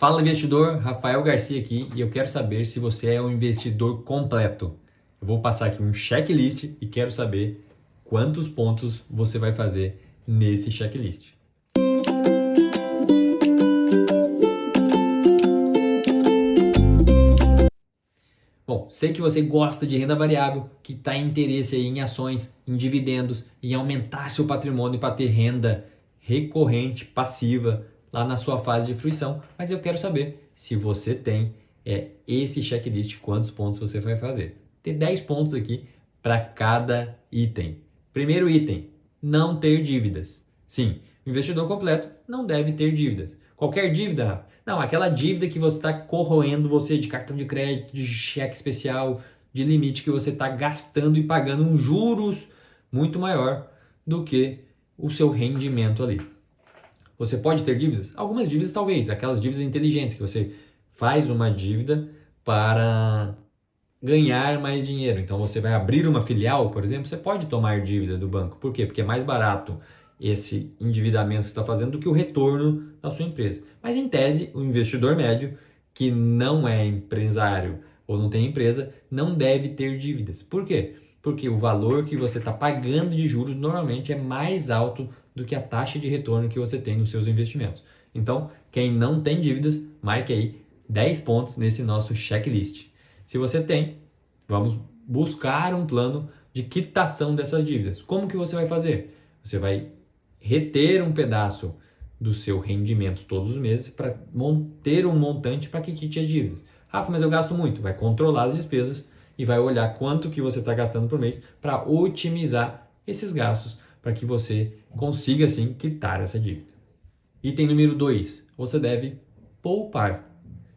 Fala investidor, Rafael Garcia aqui e eu quero saber se você é um investidor completo. Eu vou passar aqui um checklist e quero saber quantos pontos você vai fazer nesse checklist. Bom, sei que você gosta de renda variável, que está em interesse aí em ações, em dividendos, em aumentar seu patrimônio para ter renda recorrente, passiva, lá na sua fase de fruição. Mas eu quero saber se você tem esse checklist, quantos pontos você vai fazer. Tem 10 pontos aqui para cada item. Primeiro item, não ter dívidas. Sim, o investidor completo não deve ter dívidas. Qualquer dívida, não, aquela dívida que você está corroendo você de cartão de crédito, de cheque especial, de limite que você está gastando e pagando um juros muito maior do que o seu rendimento ali. Você pode ter dívidas? Algumas dívidas talvez, aquelas dívidas inteligentes que você faz uma dívida para ganhar mais dinheiro. Então você vai abrir uma filial, por exemplo, você pode tomar dívida do banco. Por quê? Porque é mais barato esse endividamento que você está fazendo do que o retorno da sua empresa. Mas em tese, o investidor médio que não é empresário ou não tem empresa não deve ter dívidas. Por quê? Porque o valor que você está pagando de juros normalmente é mais alto do que a taxa de retorno que você tem nos seus investimentos. Então, quem não tem dívidas, marque aí 10 pontos nesse nosso checklist. Se você tem, vamos buscar um plano de quitação dessas dívidas. Como que você vai fazer? Você vai reter um pedaço do seu rendimento todos os meses para ter um montante para que quite as dívidas. Rafa, mas eu gasto muito. Vai controlar as despesas e vai olhar quanto que você está gastando por mês para otimizar esses gastos para que você consiga, assim, quitar essa dívida. Item número 2, você deve poupar.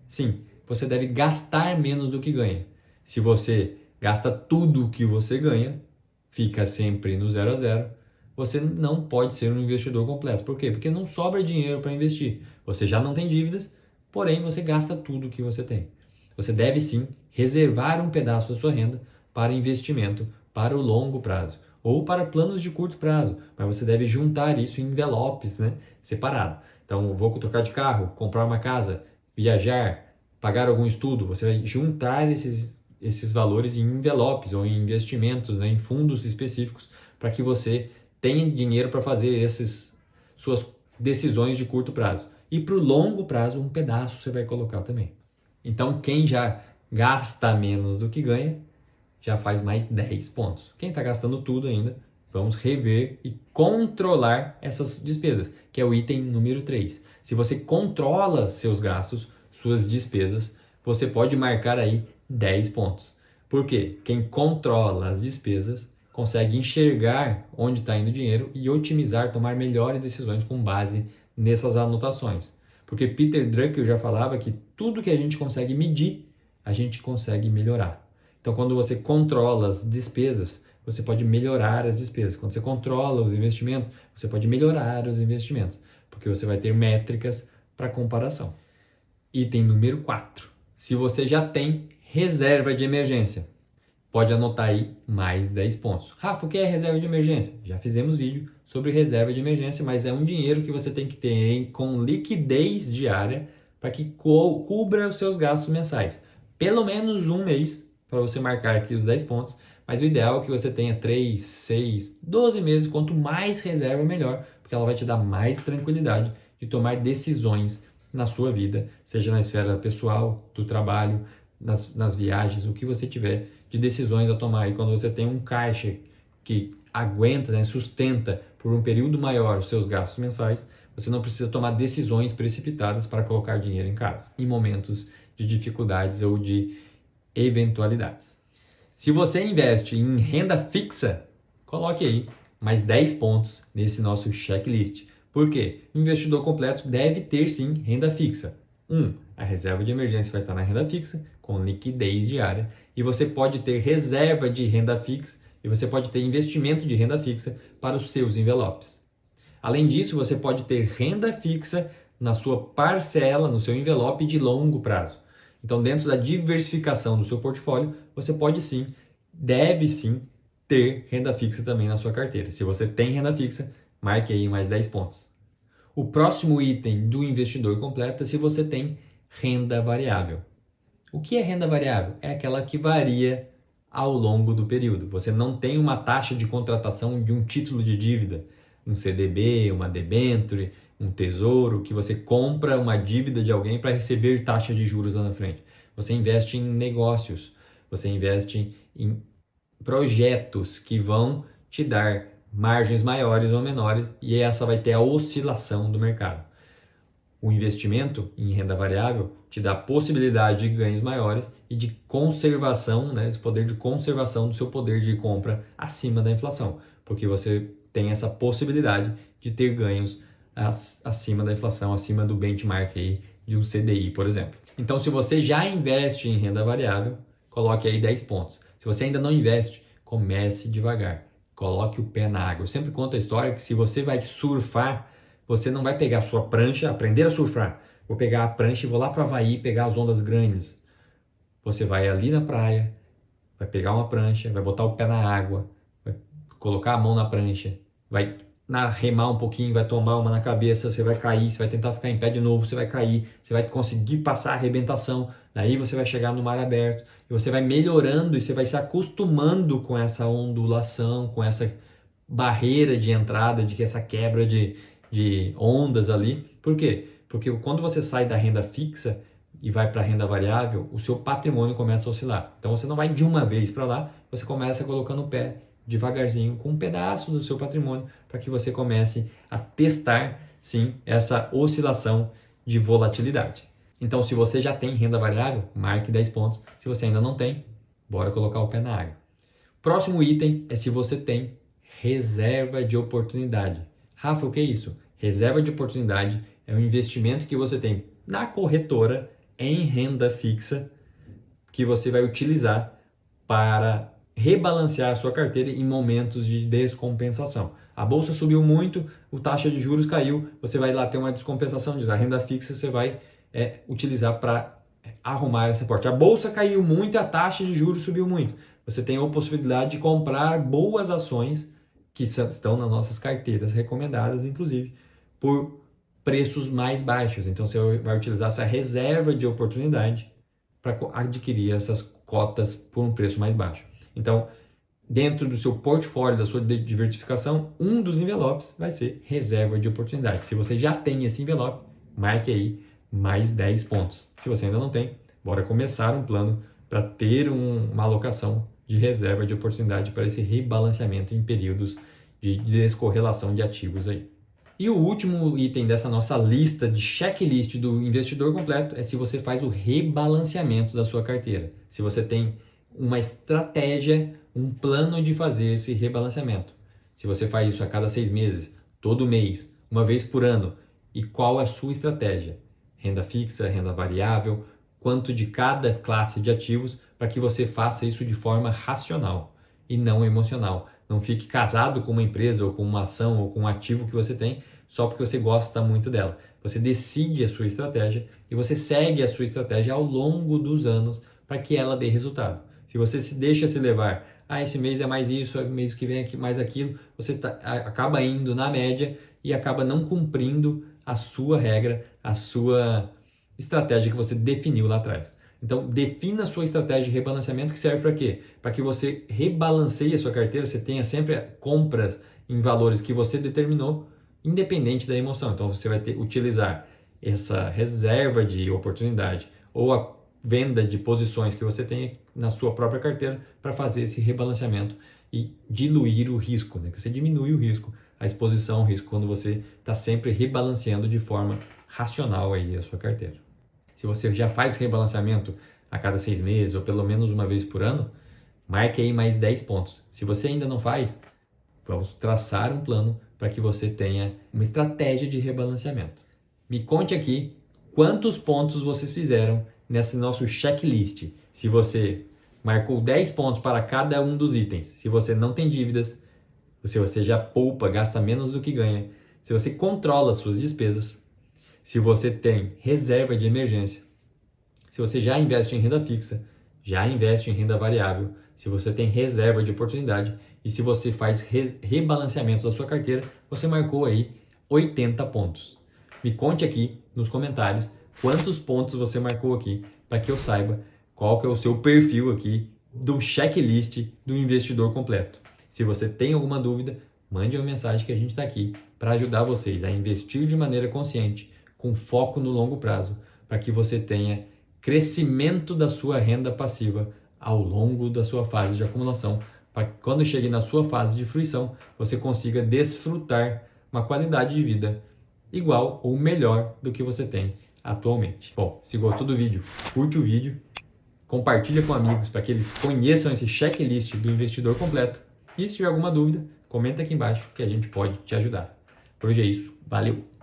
Sim, você deve gastar menos do que ganha. Se você gasta tudo o que você ganha, fica sempre no 0 a 0, você não pode ser um investidor completo. Por quê? Porque não sobra dinheiro para investir. Você já não tem dívidas, porém você gasta tudo o que você tem. Você deve sim reservar um pedaço da sua renda para investimento para o longo prazo ou para planos de curto prazo, mas você deve juntar isso em envelopes, né, separado. Então, vou trocar de carro, comprar uma casa, viajar, pagar algum estudo, você vai juntar esses valores em envelopes ou em investimentos, né, em fundos específicos, para que você tenha dinheiro para fazer essas suas decisões de curto prazo. E para o longo prazo, um pedaço você vai colocar também. Então, quem já gasta menos do que ganha, já faz mais 10 pontos. Quem está gastando tudo ainda, vamos rever e controlar essas despesas, que é o item número 3. Se você controla seus gastos, suas despesas, você pode marcar aí 10 pontos. Por quê? Quem controla as despesas consegue enxergar onde está indo o dinheiro e otimizar, tomar melhores decisões com base nessas anotações. Porque Peter Drucker já falava que tudo que a gente consegue medir, a gente consegue melhorar. Então, quando você controla as despesas, você pode melhorar as despesas. Quando você controla os investimentos, você pode melhorar os investimentos, porque você vai ter métricas para comparação. Item número 4. Se você já tem reserva de emergência, pode anotar aí mais 10 pontos. Rafa, o que é reserva de emergência? Já fizemos vídeo sobre reserva de emergência, mas é um dinheiro que você tem que ter com liquidez diária para que cubra os seus gastos mensais. Pelo menos um mês para você marcar aqui os 10 pontos, mas o ideal é que você tenha 3, 6, 12 meses. Quanto mais reserva, melhor, porque ela vai te dar mais tranquilidade de tomar decisões na sua vida, seja na esfera pessoal, do trabalho, nas viagens, o que você tiver de decisões a tomar. E quando você tem um caixa que aguenta, né, sustenta por um período maior os seus gastos mensais, você não precisa tomar decisões precipitadas para colocar dinheiro em casa, em momentos de dificuldades ou de eventualidades. Se você investe em renda fixa, coloque aí mais 10 pontos nesse nosso checklist. Por quê? O investidor completo deve ter sim renda fixa. A reserva de emergência vai estar na renda fixa, com liquidez diária, e você pode ter reserva de renda fixa e você pode ter investimento de renda fixa para os seus envelopes. Além disso, você pode ter renda fixa na sua parcela, no seu envelope de longo prazo. Então, dentro da diversificação do seu portfólio, você pode sim, deve sim, ter renda fixa também na sua carteira. Se você tem renda fixa, marque aí mais 10 pontos. O próximo item do investidor completo é se você tem renda variável. O que é renda variável? É aquela que varia ao longo do período. Você não tem uma taxa de contratação de um título de dívida, um CDB, uma debênture, um tesouro, que você compra uma dívida de alguém para receber taxa de juros lá na frente. Você investe em negócios, você investe em projetos que vão te dar margens maiores ou menores e essa vai ter a oscilação do mercado. O investimento em renda variável te dá a possibilidade de ganhos maiores e de conservação, né, esse poder de conservação do seu poder de compra acima da inflação, porque você tem essa possibilidade de ter ganhos acima da inflação, acima do benchmark aí de um CDI, por exemplo. Então, se você já investe em renda variável, coloque aí 10 pontos. Se você ainda não investe, comece devagar, coloque o pé na água. Eu sempre conto a história que se você vai surfar, você não vai pegar a sua prancha, aprender a surfar. Vou pegar a prancha e vou lá para o Havaí pegar as ondas grandes. Você vai ali na praia, vai pegar uma prancha, vai botar o pé na água, vai colocar a mão na prancha, vai remar um pouquinho, vai tomar uma na cabeça, você vai cair, você vai tentar ficar em pé de novo, você vai cair, você vai conseguir passar a arrebentação, daí você vai chegar no mar aberto e você vai melhorando e você vai se acostumando com essa ondulação, com essa barreira de entrada, de que essa quebra de ondas ali. Por quê? Porque quando você sai da renda fixa e vai para a renda variável, o seu patrimônio começa a oscilar. Então você não vai de uma vez para lá, você começa colocando o pé devagarzinho com um pedaço do seu patrimônio para que você comece a testar, sim, essa oscilação de volatilidade. Então, se você já tem renda variável, marque 10 pontos. Se você ainda não tem, bora colocar o pé na água. Próximo item é se você tem reserva de oportunidade. Rafa, o que é isso? Reserva de oportunidade é um investimento que você tem na corretora em renda fixa que você vai utilizar para rebalancear a sua carteira em momentos de descompensação. A bolsa subiu muito, a taxa de juros caiu, você vai lá ter uma descompensação disso. A renda fixa você vai utilizar para arrumar esse aporte. A bolsa caiu muito, a taxa de juros subiu muito. Você tem a possibilidade de comprar boas ações que estão nas nossas carteiras recomendadas, inclusive, por preços mais baixos. Então, você vai utilizar essa reserva de oportunidade para adquirir essas cotas por um preço mais baixo. Então, dentro do seu portfólio, da sua diversificação, um dos envelopes vai ser reserva de oportunidade. Se você já tem esse envelope, marque aí mais 10 pontos. Se você ainda não tem, bora começar um plano para ter uma alocação de reserva de oportunidade para esse rebalanceamento em períodos de descorrelação de ativos aí. E o último item dessa nossa lista de checklist do investidor completo é se você faz o rebalanceamento da sua carteira. Se você tem uma estratégia, um plano de fazer esse rebalanceamento. Se você faz isso a cada 6 meses, todo mês, uma vez por ano, e qual é a sua estratégia? Renda fixa, renda variável, quanto de cada classe de ativos para que você faça isso de forma racional e não emocional. Não fique casado com uma empresa ou com uma ação ou com um ativo que você tem só porque você gosta muito dela. Você decide a sua estratégia e você segue a sua estratégia ao longo dos anos para que ela dê resultado. Se você se deixa se levar, esse mês é mais isso, mês que vem é mais aquilo, você acaba indo na média e acaba não cumprindo a sua regra, a sua estratégia que você definiu lá atrás. Então, defina a sua estratégia de rebalanceamento que serve para quê? Para que você rebalanceie a sua carteira, você tenha sempre compras em valores que você determinou, independente da emoção. Então, você vai utilizar essa reserva de oportunidade ou a venda de posições que você tem na sua própria carteira para fazer esse rebalanceamento e diluir o risco, né? Que você diminui o risco, a exposição ao risco, quando você está sempre rebalanceando de forma racional aí a sua carteira. Se você já faz rebalanceamento a cada 6 meses ou pelo menos uma vez por ano, marque aí mais 10 pontos. Se você ainda não faz, vamos traçar um plano para que você tenha uma estratégia de rebalanceamento. Me conte aqui quantos pontos vocês fizeram nesse nosso checklist. Se você marcou 10 pontos para cada um dos itens, se você não tem dívidas, se você já poupa, gasta menos do que ganha, se você controla suas despesas, se você tem reserva de emergência, se você já investe em renda fixa, já investe em renda variável, se você tem reserva de oportunidade e se você faz rebalanceamento da sua carteira, você marcou aí 80 pontos. Me conte aqui nos comentários quantos pontos você marcou aqui, para que eu saiba qual que é o seu perfil aqui do checklist do investidor completo. Se você tem alguma dúvida, mande uma mensagem que a gente está aqui para ajudar vocês a investir de maneira consciente, com foco no longo prazo, para que você tenha crescimento da sua renda passiva ao longo da sua fase de acumulação, para que quando chegue na sua fase de fruição, você consiga desfrutar uma qualidade de vida igual ou melhor do que você tem atualmente. Bom, se gostou do vídeo, curte o vídeo, compartilha com amigos para que eles conheçam esse checklist do investidor completo. E se tiver alguma dúvida, comenta aqui embaixo que a gente pode te ajudar. Por hoje é isso. Valeu!